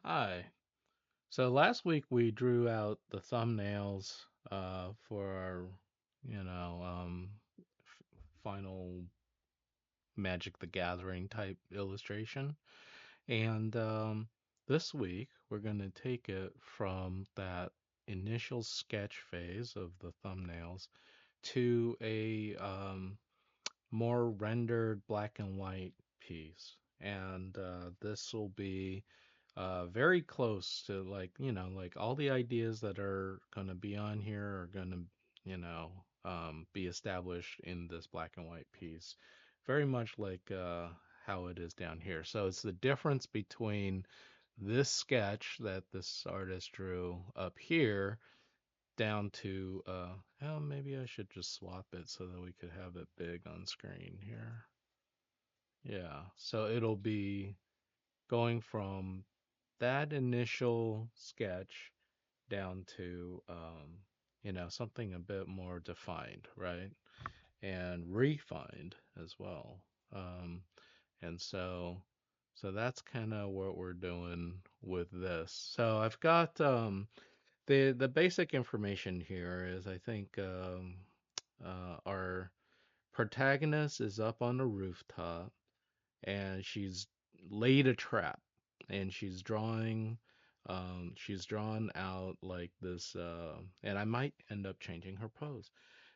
Hi. So last week we drew out the thumbnails for our, you know, final Magic the Gathering type illustration. And this week we're going to take it from that initial sketch phase of the thumbnails to a more rendered black and white piece. And this will be very close to like all the ideas that are going to be on here are going to, be established in this black and white piece. Very much like how it is down here. So it's the difference between this sketch that this artist drew up here down to, oh, maybe I should just swap it so that we could have it big on screen here. Yeah, so it'll be going from that initial sketch down to something a bit more defined, right? And refined as well. Um, and so that's kind of what we're doing with this. So I've got the basic information here is I think our protagonist is up on a rooftop and she's laid a trap and she's drawn out like this and I might end up changing her pose,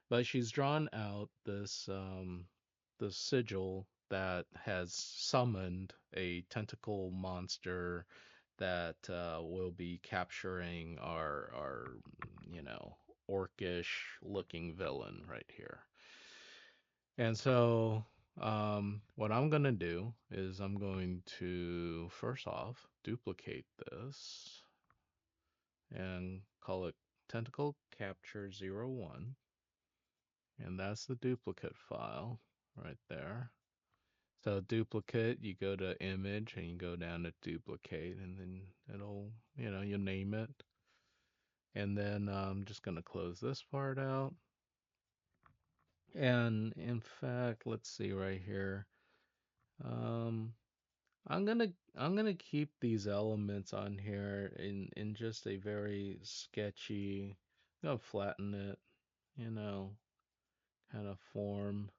but she's drawn out this sigil that has summoned a tentacle monster that will be capturing our you know orcish looking villain right here. And so, what I'm going to do is I'm going to first off duplicate this and call it tentacle capture 01. And that's the duplicate file right there. So, duplicate, you go to image and you go down to duplicate, and then it'll, you name it. And then I'm just going to close this part out. And in fact, let's see right here. Um, I'm gonna keep these elements on here in just a very sketchy, flatten it, you know, kind of form.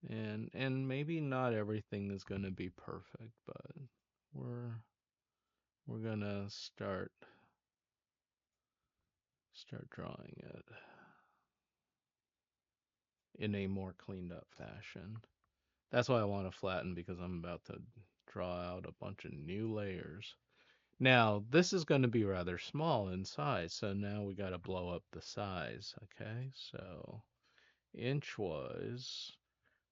And maybe not everything is gonna be perfect, but we're we're gonna start drawing it in a more cleaned up fashion. That's why I want to flatten because I'm about to draw out a bunch of new layers. Now, this is going to be rather small in size, so now we got to blow up the size, okay? So, inch-wise,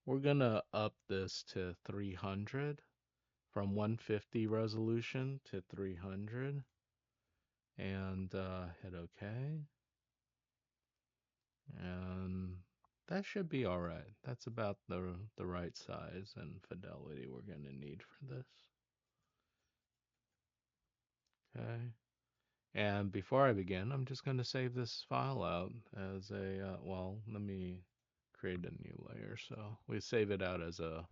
we're going to up this to 300 from 150 resolution to 300 and hit OK. And that should be all right. That's about the right size and fidelity we're going to need for this. Okay. And before I begin, I'm just going to save this file out as well, let me create a new layer. So we save it out as a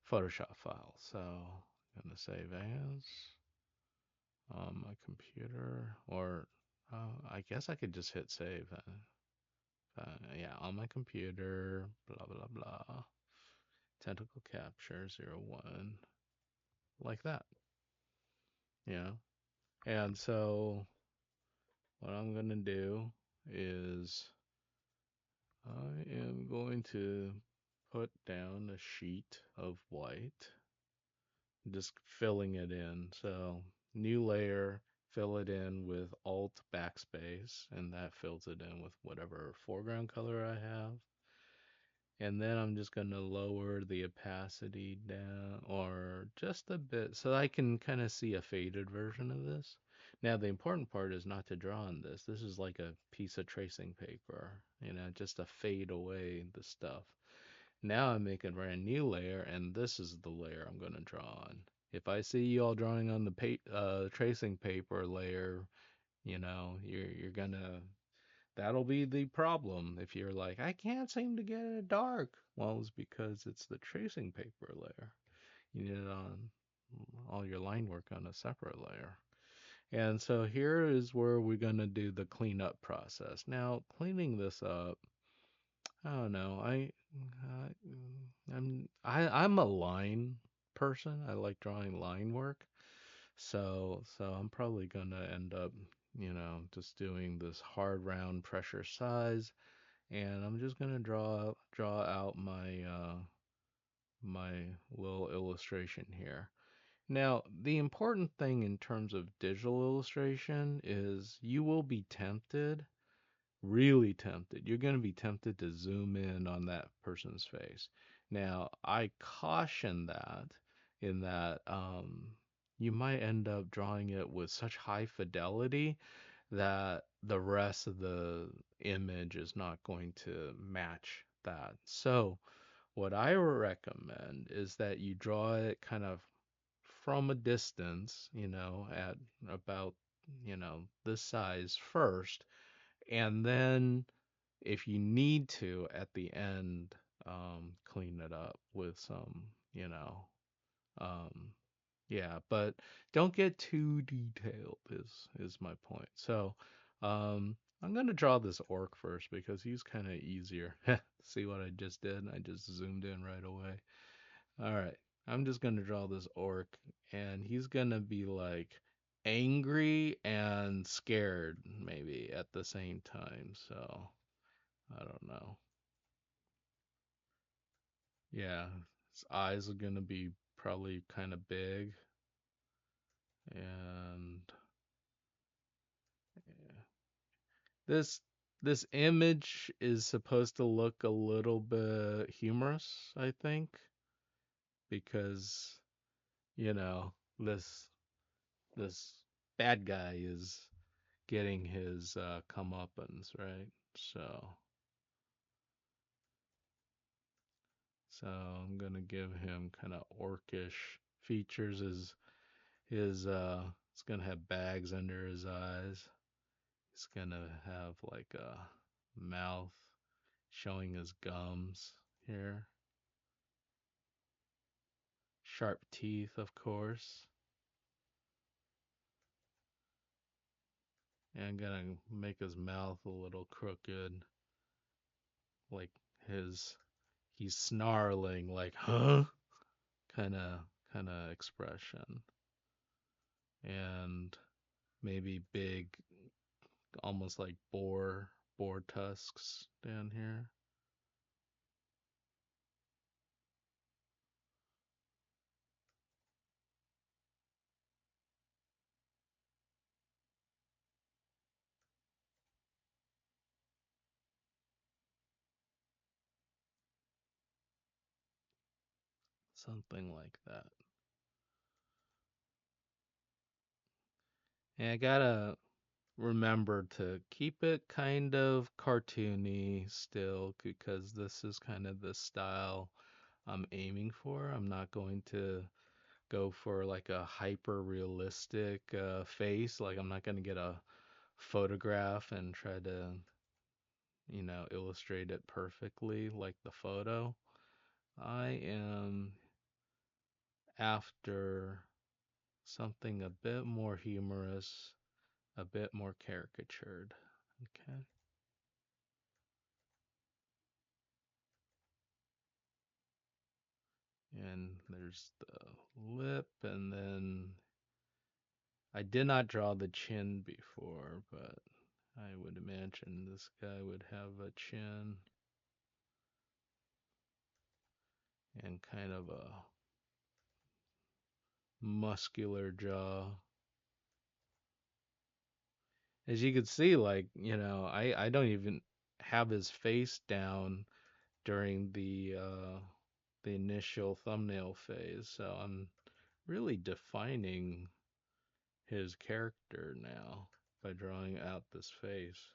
Photoshop file. So I'm going to save as on my computer, or I guess I could just hit save. Yeah, on my computer, blah, blah, blah. Tentacle capture 01, like that. Yeah. And so what I'm going to do is I am going to put down a sheet of white, just filling it in. So, new layer, fill it in with Alt backspace, and that fills it in with whatever foreground color I have. And then I'm just going to lower the opacity down or just a bit so I can kind of see a faded version of this. Now, the important part is not to draw on this. This is like a piece of tracing paper, just to fade away the stuff. Now I'm making a brand new layer, and this is the layer I'm going to draw on. If I see you all drawing on the tracing paper layer, you're gonna that'll be the problem. If you're like, I can't seem to get it dark. Well, it's because it's the tracing paper layer. You need it on all your line work on a separate layer. And so here is where we're going to do the cleanup process. Now, cleaning this up, I don't know. I'm a line person. I like drawing line work. So I'm probably gonna end up, just doing this hard round pressure size, and I'm just gonna draw out my little illustration here. Now, the important thing in terms of digital illustration is you will be tempted, really tempted. You're going to be tempted to zoom in on that person's face. Now, I caution that in that you might end up drawing it with such high fidelity that the rest of the image is not going to match that. So, what I recommend is that you draw it kind of from a distance, at about, this size first, and then if you need to at the end, clean it up with some, um, yeah, but don't get too detailed is my point. So, I'm gonna draw this orc first because he's kind of easier. See what I just did? I just zoomed in right away. All right, I'm just gonna draw this orc, and he's gonna be like angry and scared maybe at the same time. So I don't know. Yeah, his eyes are gonna be probably kind of big, and yeah. this this image is supposed to look a little bit humorous, I think, because you know this this bad guy is getting his comeuppance, right? So so I'm gonna give him kind of orcish features. His he's gonna have bags under his eyes. He's gonna have like a mouth showing his gums here. Sharp teeth, of course. And I'm gonna make his mouth a little crooked, like his he's snarling, like huh, kind of expression, and maybe big, almost like boar tusks down here. Something like that. And I gotta remember to keep it kind of cartoony still because this is kind of the style I'm aiming for. I'm not going to go for like a hyper realistic face. Like I'm not going to get a photograph and try to, illustrate it perfectly like the photo. I am after something a bit more humorous, a bit more caricatured. Okay. And there's the lip, and then I did not draw the chin before, but I would imagine this guy would have a chin and kind of a muscular jaw. As you can see, like, I don't even have his face down during the initial thumbnail phase, so I'm really defining his character now by drawing out this face.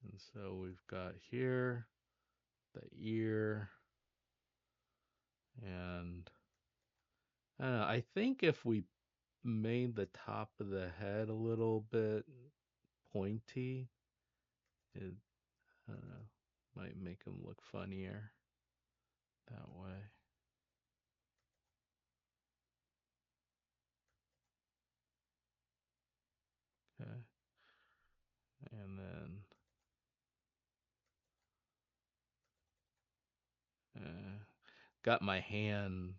And so we've got here the ear, and I don't know, I think if we made the top of the head a little bit pointy, it, I don't know, might make him look funnier that way. got my hand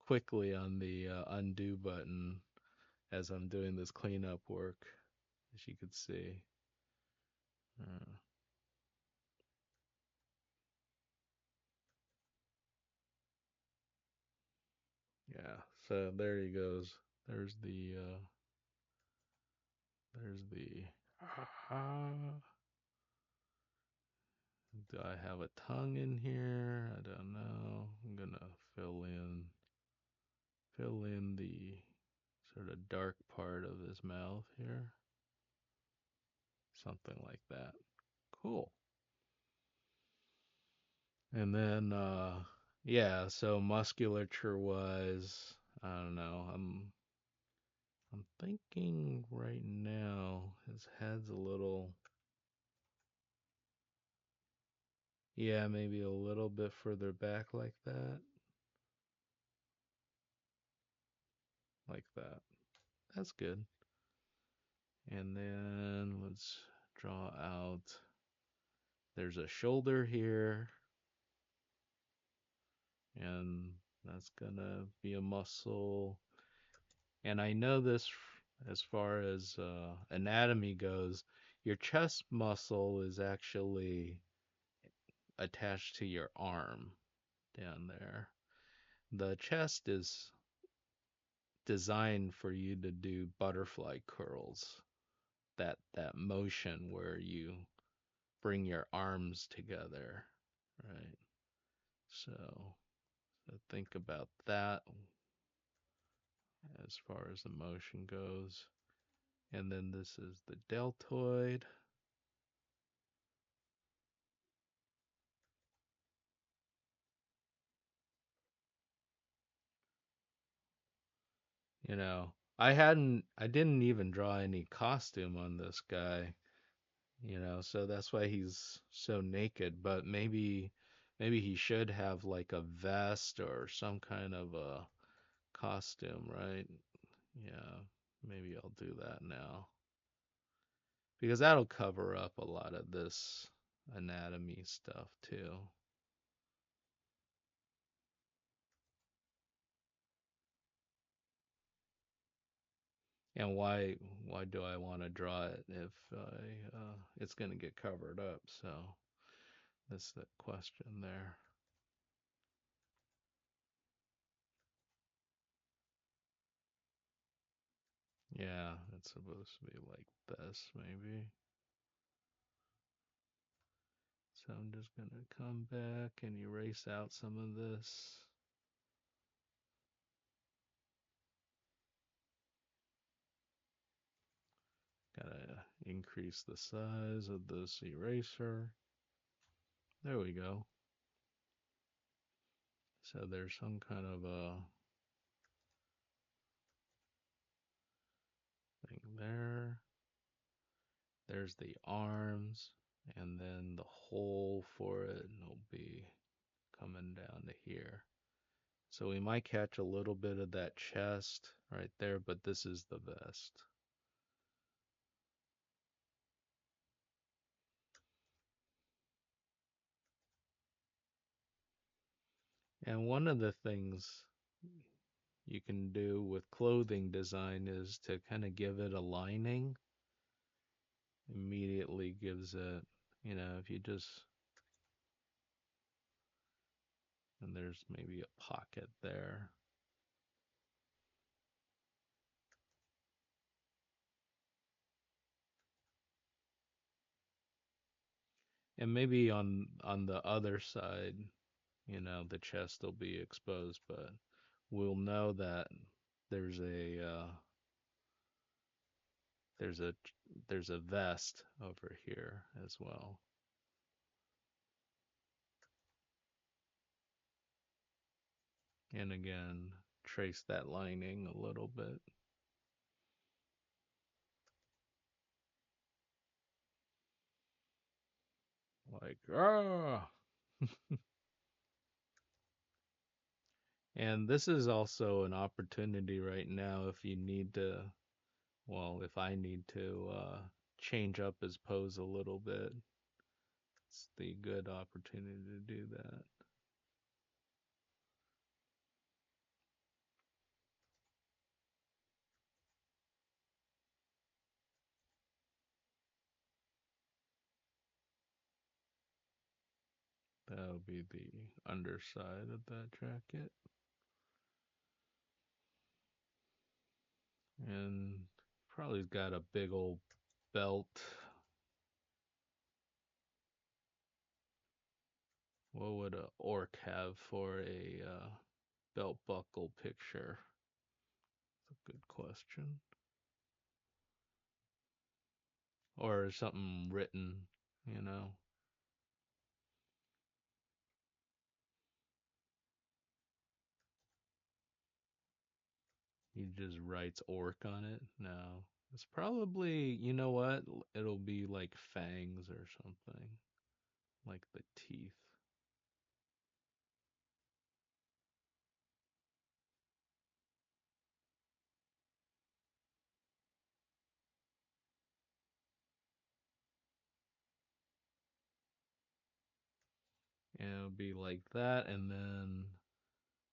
quickly on the undo button as I'm doing this cleanup work, as you could see. Uh, yeah, so there he goes. There's the there's the do I have a tongue in here? I don't know. I'm gonna fill in the sort of dark part of his mouth here. Something like that. Cool. And then yeah, so musculature wise, I don't know. I'm thinking right now his head's a little, yeah, maybe a little bit further back like that. Like that. That's good. And then let's draw out, there's a shoulder here, and that's gonna be a muscle. And I know this as far as anatomy goes, your chest muscle is actually attached to your arm down there. The chest is designed for you to do butterfly curls, that motion where you bring your arms together, right? So think about that as far as the motion goes. And then this is the deltoid. You know, I didn't even draw any costume on this guy, so that's why he's so naked, but maybe he should have like a vest or some kind of a costume, right? Yeah, maybe I'll do that now because that'll cover up a lot of this anatomy stuff too. And why do I want to draw it if it's going to get covered up? So that's the question there. Yeah, it's supposed to be like this, maybe. So I'm just going to come back and erase out some of this. Gotta increase the size of this eraser. There we go. So there's some kind of a thing there. There's the arms, and then the hole for it will be coming down to here. So we might catch a little bit of that chest right there, but this is the vest. And one of the things you can do with clothing design is to kind of give it a lining. Immediately gives it, if you just, and there's maybe a pocket there. And maybe on the other side, the chest will be exposed, but we'll know that there's a there's a there's a vest over here as well. And again, trace that lining a little bit. Like, ah! And this is also an opportunity right now if you need to, well, if I need to change up his pose a little bit. It's the good opportunity to do that. That'll be the underside of that jacket. And probably got a big old belt. What would a orc have for a belt buckle picture? That's a good question. Or something written, you know. He just writes orc on it. No. It's probably, you know what? It'll be like fangs or something. Like the teeth. And it'll be like that, and then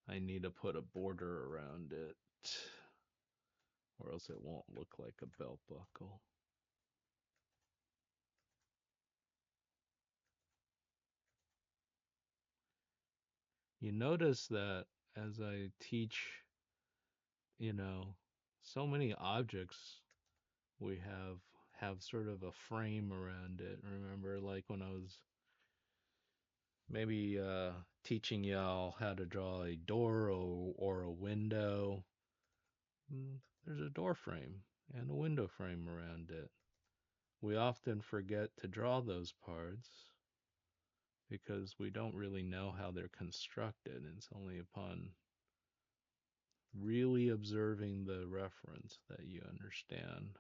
I need to put a border around it, or else it won't look like a belt buckle. You notice that as I teach, you know, so many objects we have sort of a frame around it. Remember, like when I was maybe teaching y'all how to draw a door or a window, there's a door frame and a window frame around it. We often forget to draw those parts because we don't really know how they're constructed. It's only upon really observing the reference that you understand.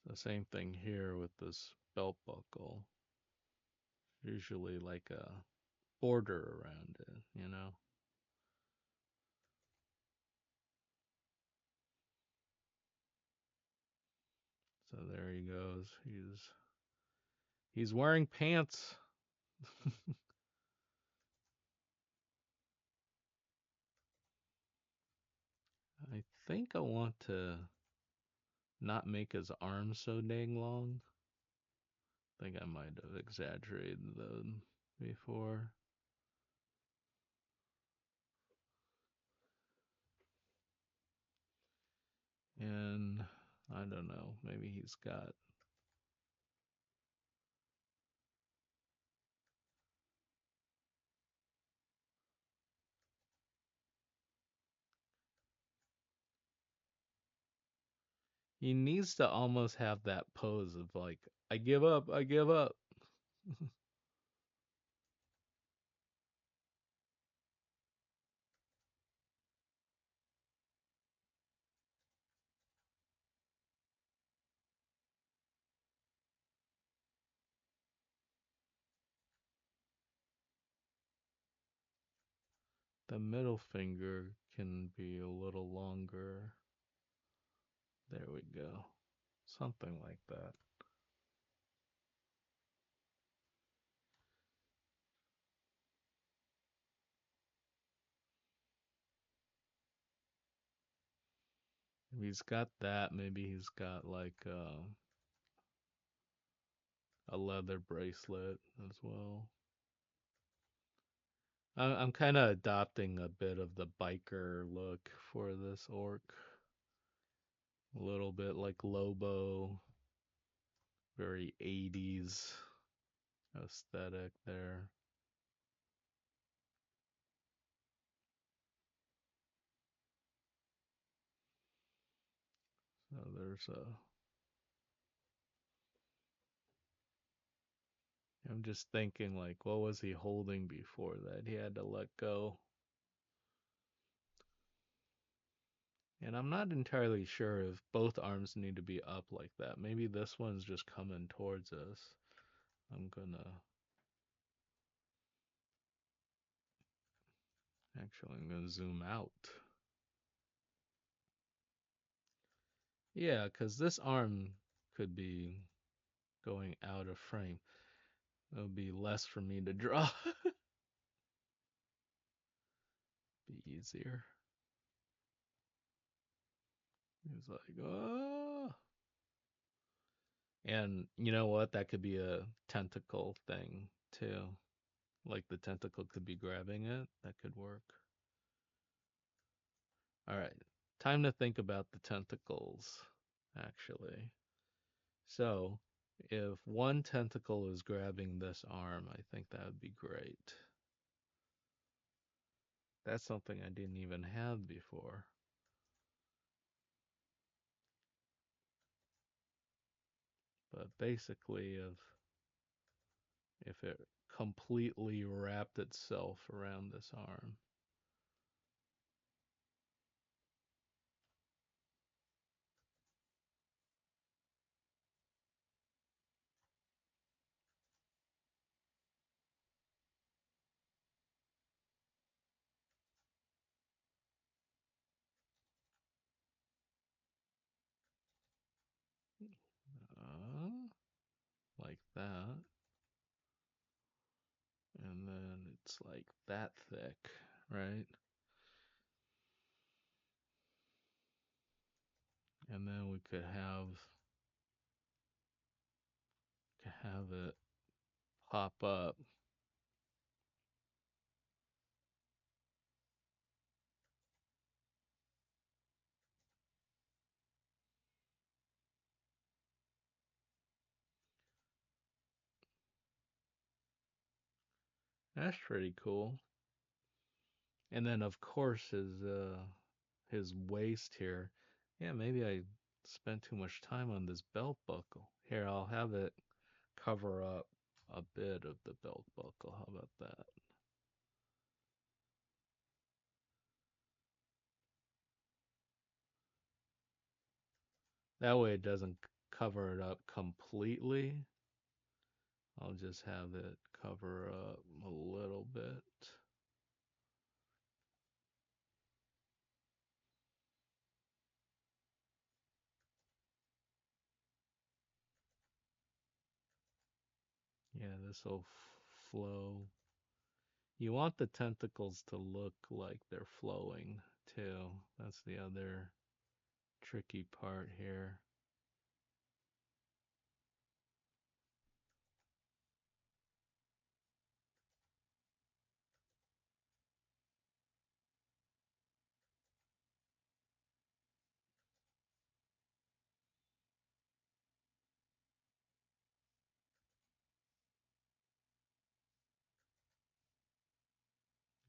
The same thing here with this belt buckle. Usually like a border around it, you know? So there he goes. He's wearing pants. I think I want to not make his arms so dang long. I think I might have exaggerated them before. And I don't know, maybe he's got. He needs to almost have that pose of like, I give up, I give up. The middle finger can be a little longer. There we go. Something like that. If he's got that, maybe he's got like a leather bracelet as well. I'm kind of adopting a bit of the biker look for this orc. A little bit like Lobo, very 80s aesthetic there. So there's a. I'm just thinking like, what was he holding before that? He had to let go. And I'm not entirely sure if both arms need to be up like that. Maybe this one's just coming towards us. I'm gonna I'm gonna zoom out. Yeah, because this arm could be going out of frame. It'll be less for me to draw. Be easier. He's like, oh. And you know what? That could be a tentacle thing too. Like the tentacle could be grabbing it. That could work. All right. Time to think about the tentacles, actually. So, if one tentacle is grabbing this arm, I think that would be great. That's something I didn't even have before. But basically, if it completely wrapped itself around this arm. Uh, like that. And then it's like that thick, right? And then we could have it pop up. That's pretty cool. And then of course his waist here. Yeah, maybe I spent too much time on this belt buckle. Here, I'll have it cover up a bit of the belt buckle. How about that? That way it doesn't cover it up completely. I'll just have it cover up a little bit. Yeah, this will flow. You want the tentacles to look like they're flowing too. That's the other tricky part here.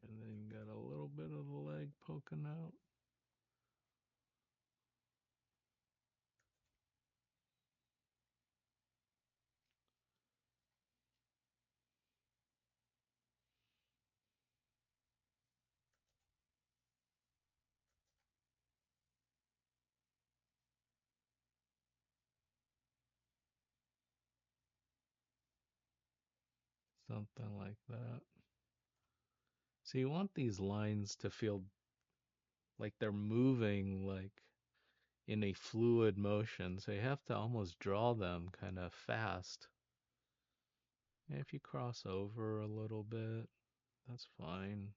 And then you got a little bit of the leg poking out. Something like that. So you want these lines to feel like they're moving like in a fluid motion. So you have to almost draw them kind of fast. And if you cross over a little bit, that's fine.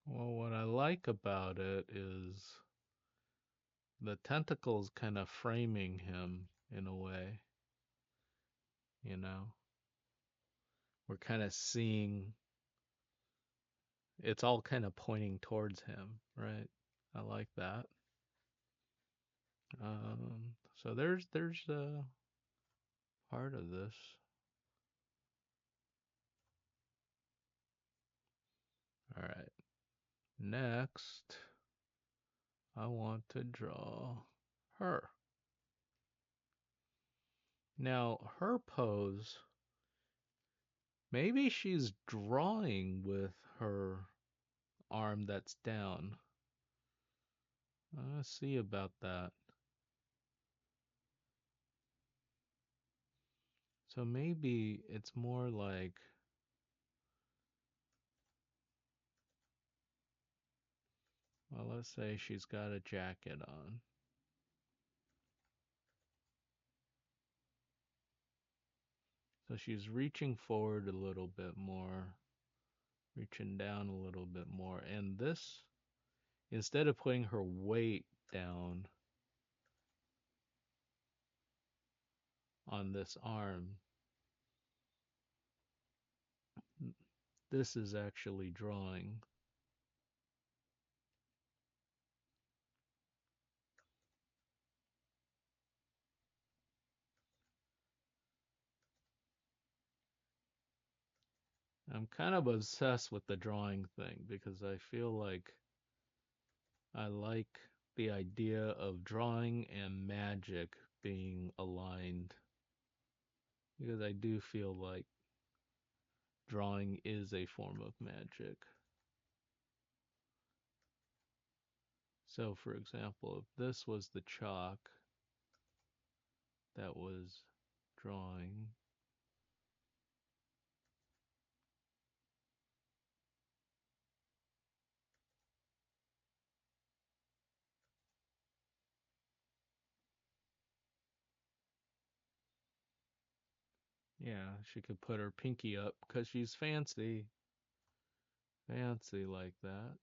Well, what I like about it is the tentacles kind of framing him in a way, you know? We're kind of seeing it's all kind of pointing towards him, right? I like that. So there's part of this. All right. Next, I want to draw her. Now, her pose, maybe she's drawing with her arm that's down. Let's see about that. So maybe it's more like Well, let's say she's got a jacket on. So she's reaching forward a little bit more, reaching down a little bit more. And this, instead of putting her weight down on this arm, this is actually drawing. I'm kind of obsessed with the drawing thing because I feel like I like the idea of drawing and magic being aligned because I do feel like drawing is a form of magic. So, for example, if this was the chalk that was drawing, yeah, she could put her pinky up because she's fancy, fancy like that.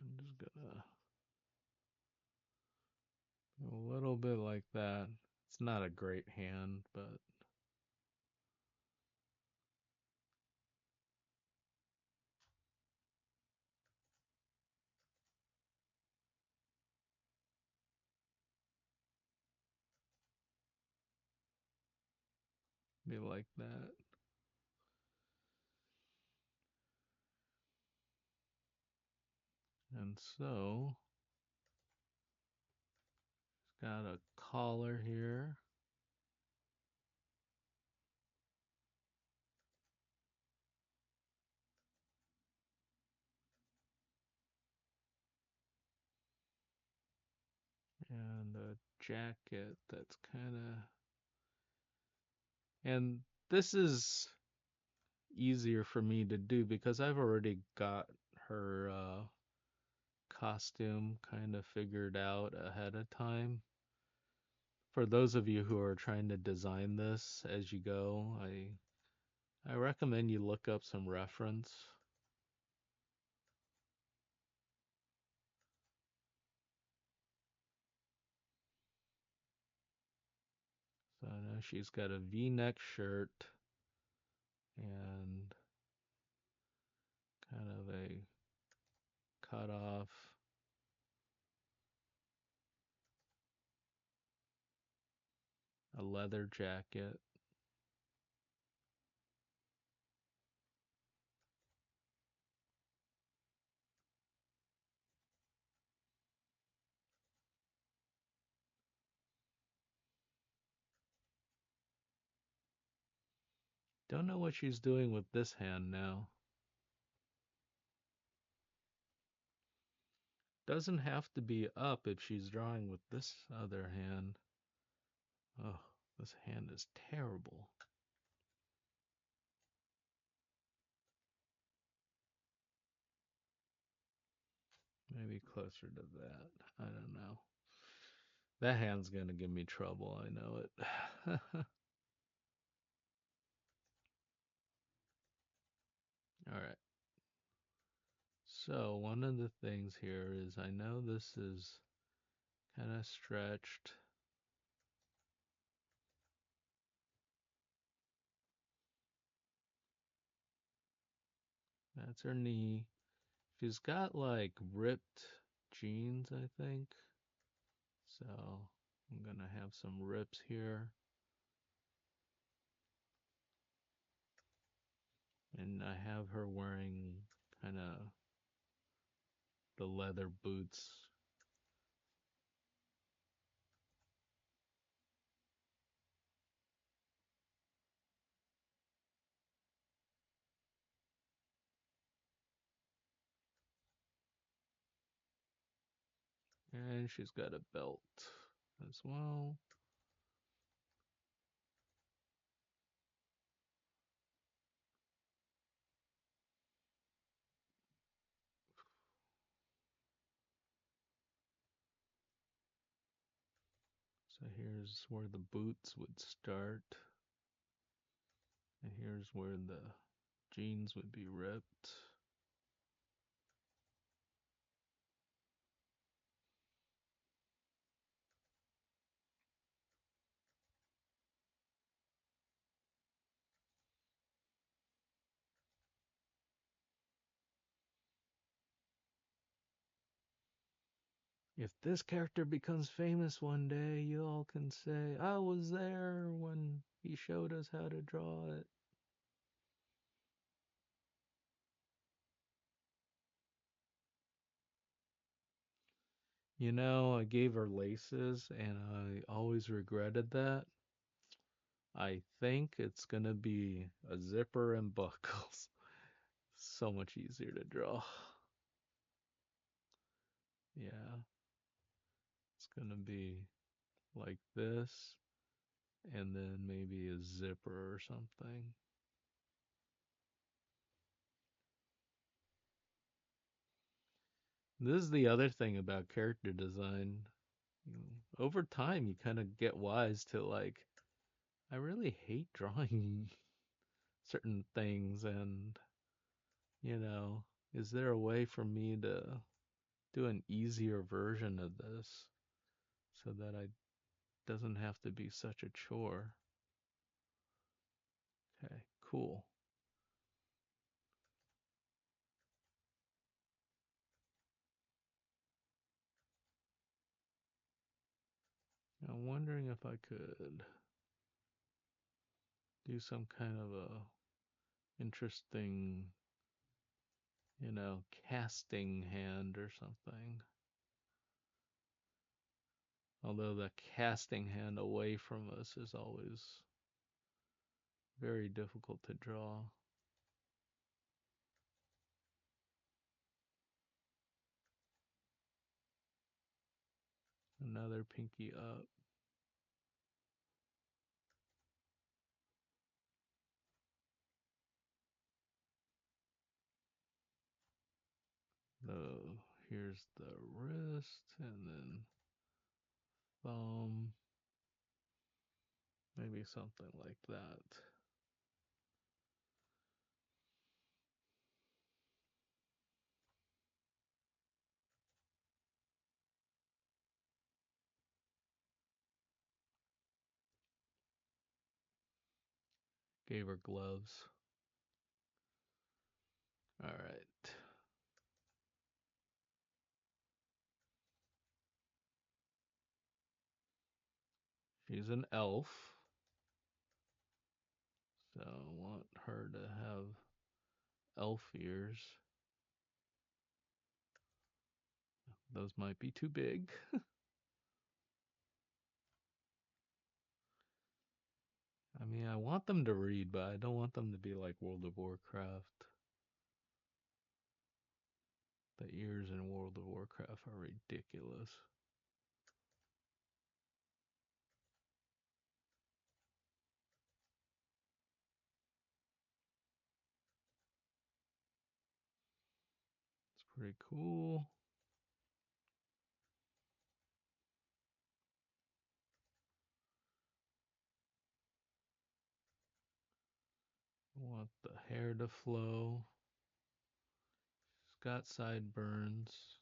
I'm just gonna a little bit like that. It's not a great hand, but be like that. And so, got a collar here. And a jacket that's kind of. And this is easier for me to do because I've already got her costume kind of figured out ahead of time. For those of you who are trying to design this as you go, I recommend you look up some reference. So now she's got a V-neck shirt and kind of a cut off a leather jacket. Don't know what she's doing with this hand now. Doesn't have to be up if she's drawing with this other hand. Oh, this hand is terrible. Maybe closer to that. I don't know. That hand's gonna give me trouble, I know it. Alright. So one of the things here is I know this is kind of stretched. That's her knee. She's got like ripped jeans, I think. So I'm gonna have some rips here. And I have her wearing kind of the leather boots. And she's got a belt as well. So here's where the boots would start, and here's where the jeans would be ripped. If this character becomes famous one day, you all can say, I was there when he showed us how to draw it. You know, I gave her laces and I always regretted that. I think it's gonna be a zipper and buckles. So much easier to draw. Yeah, it's gonna be like this and then maybe a zipper or something. This is the other thing about character design. Over time, you kind of get wise to like, I really hate drawing certain things, and you know, is there a way for me to do an easier version of this so that I doesn't have to be such a chore? Okay, cool. I'm wondering if I could do some kind of a interesting, casting hand or something. Although the casting hand away from us is always very difficult to draw. Another pinky up. The Here's the wrist and then thumb. Maybe something like that. Gave her gloves. All right. She's an elf. So I want her to have elf ears. Those might be too big. I mean, I want them to read, but I don't want them to be like World of Warcraft. The ears in World of Warcraft are ridiculous. It's pretty cool. I want the hair to flow. She's got sideburns.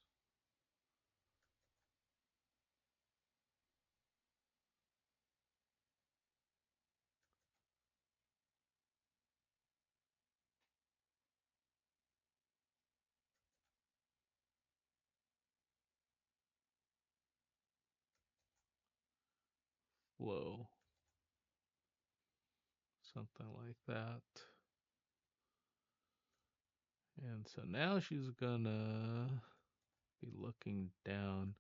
Flow. Something like that. And so now she's gonna be looking down.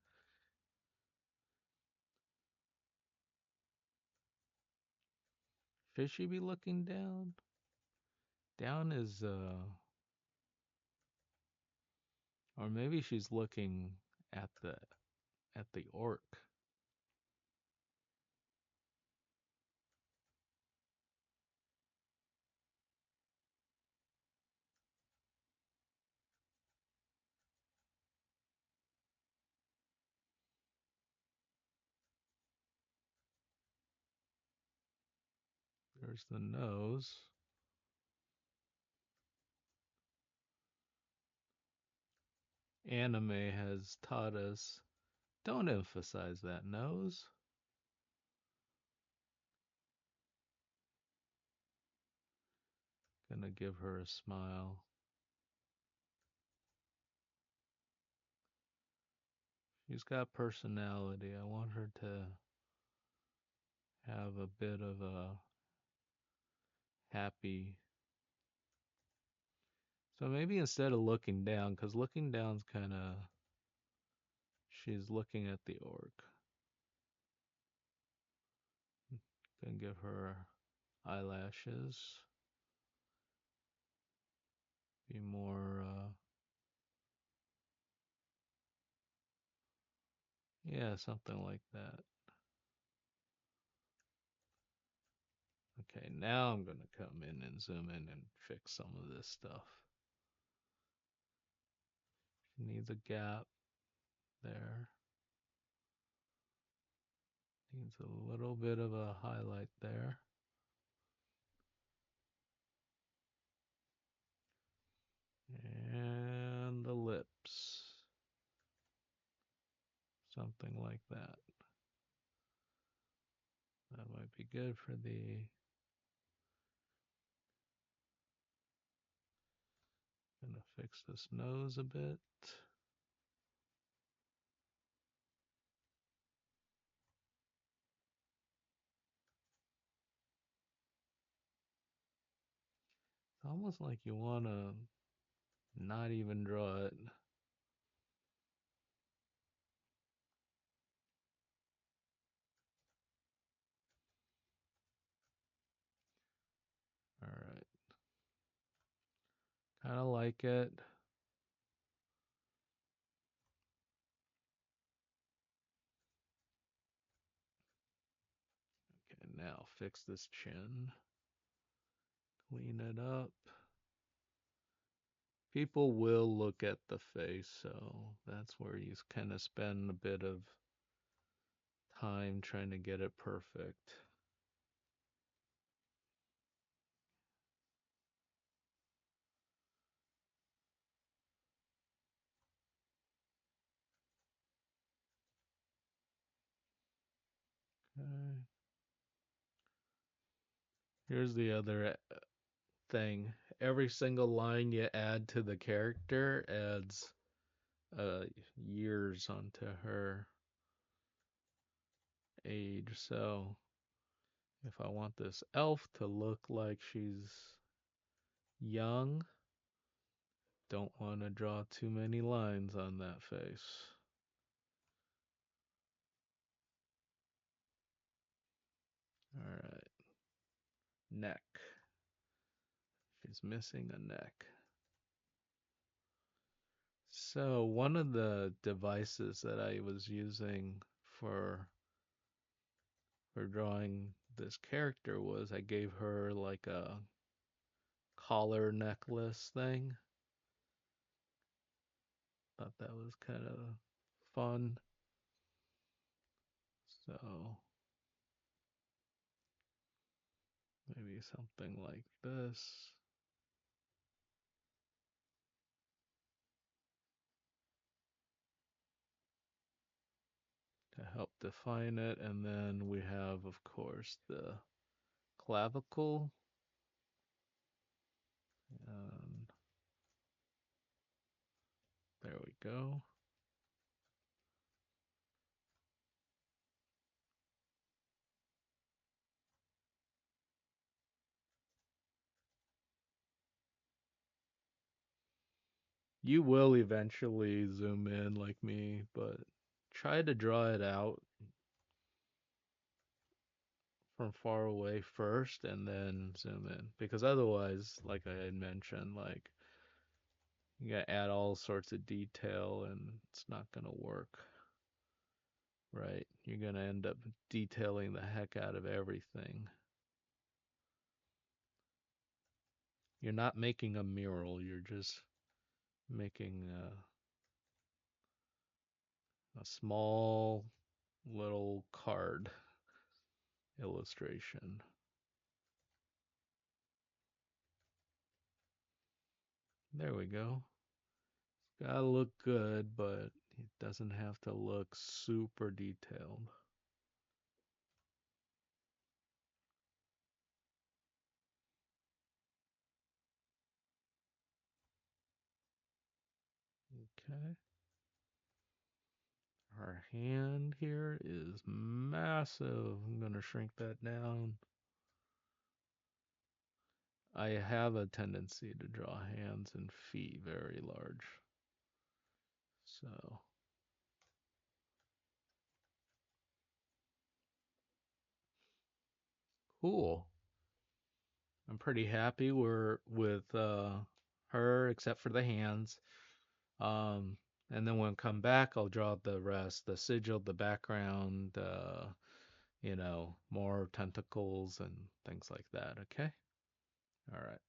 Should she be looking down? Down is or maybe she's looking at the orc. There's the nose. Anime has taught us don't emphasize that nose. Gonna give her a smile. She's got personality. I want her to have a bit of a happy. So maybe instead of looking down, because looking down's kind of. She's looking at the orc. Gonna give her eyelashes. Be more, yeah, something like that. Okay, now I'm gonna come in and zoom in and fix some of this stuff. She needs a gap there. Needs a little bit of a highlight there. And the lips. Something like that. That might be good for the. Gonna fix this nose a bit. It's almost like you wanna not even draw it. Alright. Kinda like it. Okay, now fix this chin. Clean it up. People will look at the face, so that's where you kind of spend a bit of time trying to get it perfect. Okay. Here's the other thing. Every single line you add to the character adds years onto her age. So if I want this elf to look like she's young, don't want to draw too many lines on that face. All right. Neck. She's missing a neck. So one of the devices that I was using for for drawing this character was I gave her like a collar necklace thing. Thought that was kind of fun. So maybe something like this to help define it. And then we have, of course, the clavicle. And there we go. You will eventually zoom in like me, but try to draw it out from far away first and then zoom in. Because otherwise, like I had mentioned, like you gotta add all sorts of detail and it's not gonna work. Right? You're gonna end up detailing the heck out of everything. You're not making a mural, you're just making a small little card illustration. There we go. Gotta look good, but it doesn't have to look super detailed. Okay. Our hand here is massive. I'm gonna shrink that down. I have a tendency to draw hands and feet very large. So, cool. I'm pretty happy with her except for the hands. Um, and then when I come back, I'll draw the rest, the sigil, the background, more tentacles and things like that. Okay. All right.